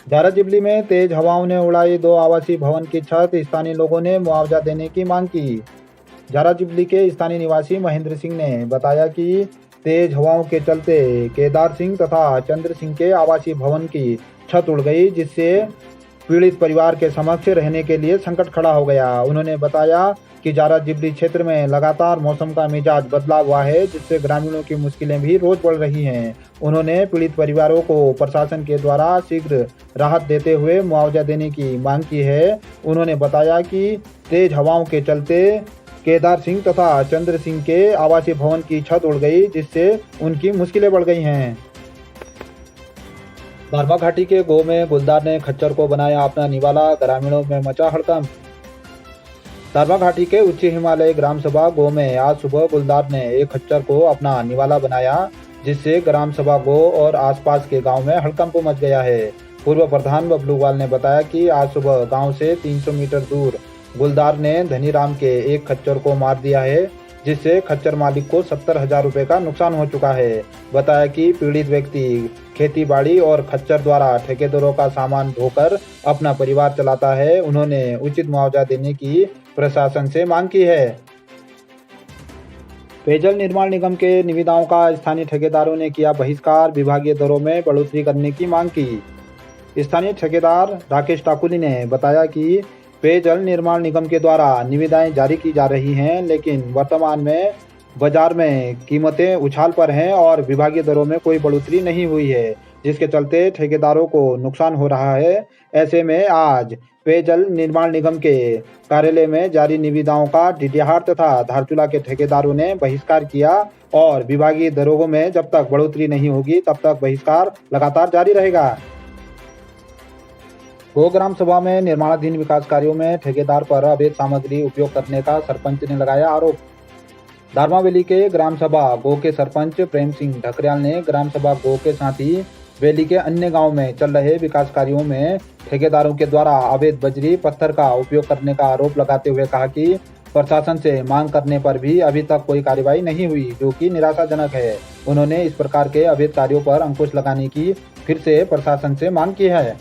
झाराजिबली में तेज हवाओं ने उड़ाई 2 आवासीय भवन की छत, स्थानीय लोगों ने मुआवजा देने की मांग की। झाराजिबली के स्थानीय निवासी महेंद्र सिंह ने बताया कि तेज हवाओं के चलते केदार सिंह तथा चंद्र सिंह के आवासीय भवन की छत उड़ गई, जिससे पीड़ित परिवार के समक्ष रहने के लिए संकट खड़ा हो गया। उन्होंने बताया कि झाराजिबली क्षेत्र में लगातार मौसम का मिजाज बदला हुआ है, जिससे ग्रामीणों की मुश्किलें भी रोज बढ़ रही हैं। उन्होंने पीड़ित परिवारों को प्रशासन के द्वारा शीघ्र राहत देते हुए मुआवजा देने की मांग की है। उन्होंने बताया कि तेज हवाओं के चलते केदार सिंह तथा चंद्र सिंह के आवासीय भवन की छत उड़ गई, जिससे उनकी मुश्किलें बढ़ गई हैं। दारमा घाटी के गो में गुलदार ने खच्चर को बनाया अपना निवाला, ग्रामीणों में मचा हड़कंप। दारमा घाटी के उच्च हिमालय ग्राम सभा गो में आज सुबह गुलदार ने एक खच्चर को अपना निवाला बनाया, जिससे ग्राम सभा गो और आसपास के गांव में हड़कंप मच गया है। पूर्व प्रधान बबलूवाल ने बताया कि आज सुबह गांव से 300 मीटर दूर गुलदार ने धनीराम के एक खच्चर को मार दिया है, जिससे खच्चर मालिक को 70,000 रुपए का नुकसान हो चुका है। बताया कि पीड़ित व्यक्ति खेती बाड़ी और खच्चर द्वारा ठेकेदारों का सामान ढोकर अपना परिवार चलाता है। उन्होंने उचित मुआवजा देने की प्रशासन से मांग की है। पेयजल निर्माण निगम के निविदाओं का स्थानीय ठेकेदारों ने किया बहिष्कार, विभागीय दरों में बढ़ोतरी करने की मांग की। स्थानीय ठेकेदार राकेश ठाकुरी ने बताया कि पेयजल निर्माण निगम के द्वारा निविदाएं जारी की जा रही हैं, लेकिन वर्तमान में बाजार में कीमतें उछाल पर हैं और विभागीय दरों में कोई बढ़ोतरी नहीं हुई है, जिसके चलते ठेकेदारों को नुकसान हो रहा है। ऐसे में आज पेयजल निर्माण निगम के कार्यालय में जारी निविदाओं का डीडीहाट तथा धारचूला के ठेकेदारों ने बहिष्कार किया और विभागीय दरों में जब तक बढ़ोतरी नहीं होगी तब तक बहिष्कार लगातार जारी रहेगा। गो ग्राम सभा में निर्माणाधीन विकास कार्यों में ठेकेदार पर अवैध सामग्री उपयोग करने का सरपंच ने लगाया आरोप। दारमा वैली के ग्राम सभा गो के सरपंच प्रेम सिंह ढकरियाल ने ग्राम सभा गो के साथ ही वैली के अन्य गांव में चल रहे विकास कार्यों में ठेकेदारों के द्वारा अवैध बजरी पत्थर का उपयोग करने का आरोप लगाते हुए कहा कि प्रशासन से मांग करने पर भी अभी तक कोई कार्रवाई नहीं हुई, जो कि निराशाजनक है। उन्होंने इस प्रकार के अवैध कार्यों पर अंकुश लगाने की फिर से प्रशासन से मांग की है।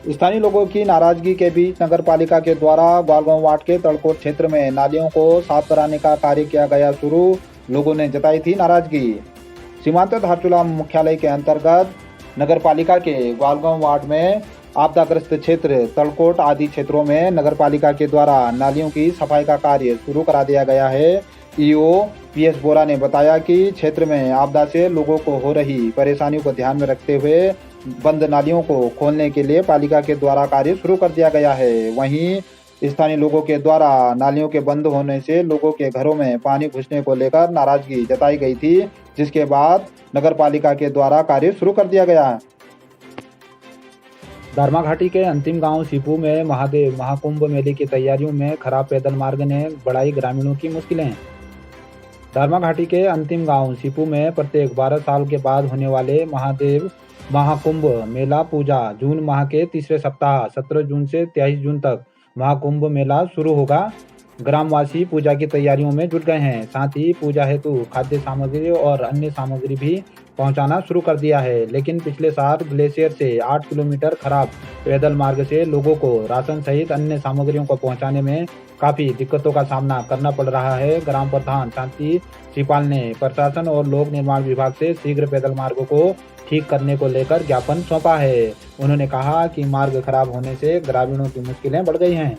स्थानीय लोगों की नाराजगी के बीच नगर पालिका के द्वारा ग्वालगांव वार्ड के तड़कोट क्षेत्र में नालियों को साफ कराने का कार्य किया गया शुरू। लोगों ने जताई थी नाराजगी। सीमांत धारचूला मुख्यालय के अंतर्गत नगर पालिका के ग्वालगांव वार्ड में आपदाग्रस्त क्षेत्र तड़कोट आदि क्षेत्रों में नगर पालिका के द्वारा नालियों की सफाई का कार्य शुरू करा दिया गया है। ईओ पीएस बोरा ने बताया कि क्षेत्र में आपदा से लोगों को हो रही परेशानियों को ध्यान में रखते हुए बंद नालियों को खोलने के लिए पालिका के द्वारा कार्य शुरू कर दिया गया है। वहीं स्थानीय लोगों के द्वारा नालियों के बंद होने से लोगों के घरों में पानी घुसने को लेकर नाराजगी जताई गई थी, जिसके बाद नगर पालिका के द्वारा कार्य शुरू कर दिया गया। दारमा घाटी के अंतिम गांव सीपू में महादेव महाकुंभ मेले की तैयारियों में खराब पैदल मार्ग ने बढ़ाई ग्रामीणों की मुश्किलें। दारमा घाटी के अंतिम गांव सीपू में प्रत्येक 12 साल के बाद होने वाले महादेव महाकुंभ मेला पूजा जून माह के तीसरे सप्ताह 17 जून से 23 जून तक महाकुंभ मेला शुरू होगा। ग्रामवासी पूजा की तैयारियों में जुट गए हैं। साथ ही पूजा हेतु खाद्य सामग्री और अन्य सामग्री भी पहुंचाना शुरू कर दिया है, लेकिन पिछले साल ग्लेशियर से 8 किलोमीटर खराब पैदल मार्ग से लोगों को राशन सहित अन्य सामग्रियों को पहुंचाने में काफी दिक्कतों का सामना करना पड़ रहा है। ग्राम प्रधान शांति सिपाल ने प्रशासन और लोक निर्माण विभाग से शीघ्र पैदल मार्ग को ठीक करने को लेकर ज्ञापन सौंपा है। उन्होंने कहा कि मार्ग खराब होने से ग्रामीणों की मुश्किलें बढ़ गई हैं।